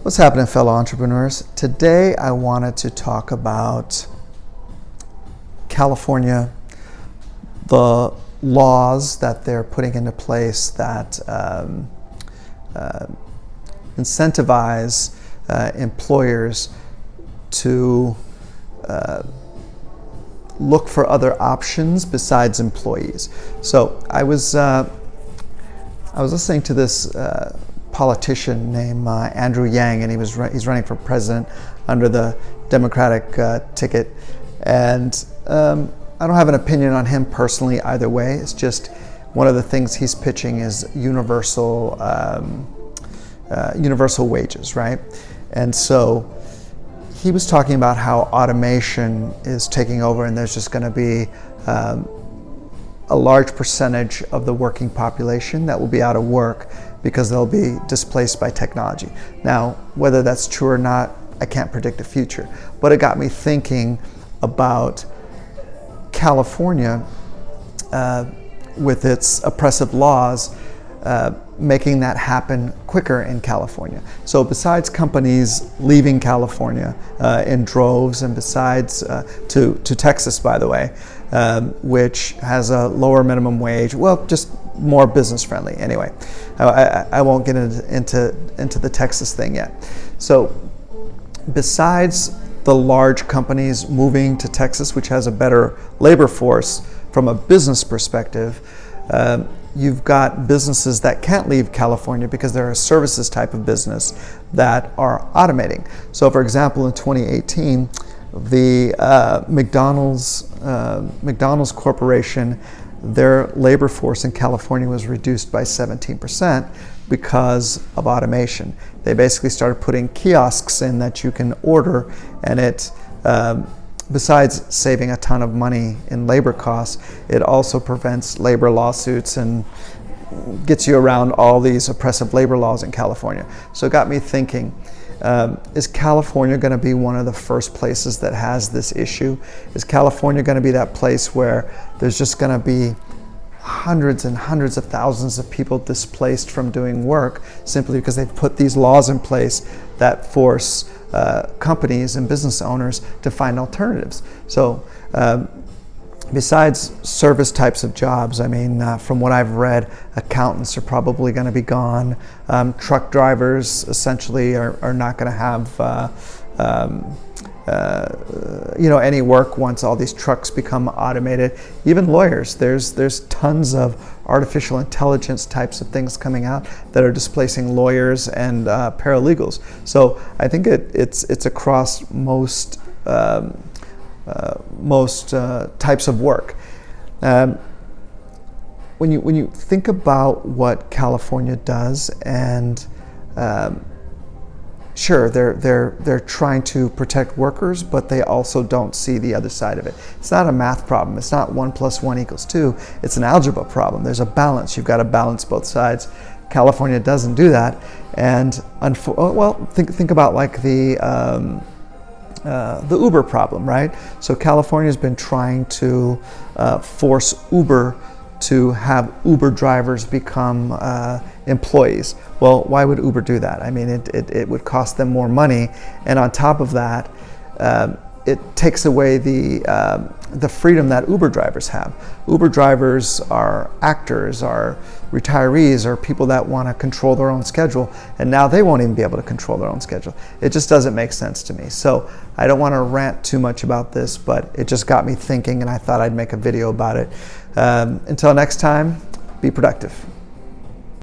What's happening, fellow entrepreneurs? Today I wanted to talk about California, the laws that they're putting into place that incentivize employers to look for other options besides employees. So I was listening to this politician named Andrew Yang, and he's running for president under the Democratic ticket. And I don't have an opinion on him personally either way. It's just one of the things he's pitching is universal wages, right? And so he was talking about how automation is taking over, and there's just going to be a large percentage of the working population that will be out of work because they'll be displaced by technology. Now, whether that's true or not, I can't predict the future. But it got me thinking about California with its oppressive laws, making that happen quicker in California. So besides companies leaving California in droves, and besides to Texas, by the way, which has a lower minimum wage, well, just more business friendly. Anyway, I won't get into the Texas thing yet. So besides the large companies moving to Texas, which has a better labor force from a business perspective, you've got businesses that can't leave California because they're a services type of business that are automating. So for example, in 2018, the McDonald's Corporation, their labor force in California was reduced by 17% because of automation. They basically started putting kiosks in that you can order, and it besides saving a ton of money in labor costs, it also prevents labor lawsuits and gets you around all these oppressive labor laws in California. So it got me thinking, is California going to be one of the first places that has this issue? Is California going to be that place where there's just going to be hundreds and hundreds of thousands of people displaced from doing work simply because they've put these laws in place that force companies and business owners to find alternatives? So besides service types of jobs, I mean, from what I've read, accountants are probably going to be gone. Truck drivers essentially are not going to have any work once all these trucks become automated. Even lawyers, there's tons of artificial intelligence types of things coming out that are displacing lawyers and paralegals. So I think it's across most types of work. When you think about what California does, and sure, they're trying to protect workers, but they also don't see the other side of it. It's not a math problem. It's not 1 + 1 = 2. It's an algebra problem. There's a balance. You've got to balance both sides. California doesn't do that, and think about like the Uber problem, right? So California's been trying to force Uber to have Uber drivers become employees. Well, why would Uber do that? I mean, it would cost them more money, and on top of that, it takes away the freedom that Uber drivers have. Uber drivers are actors, are retirees, are people that want to control their own schedule, and now they won't even be able to control their own schedule. It just doesn't make sense to me. So I don't want to rant too much about this, but it just got me thinking, and I thought I'd make a video about it. Until next time, be productive.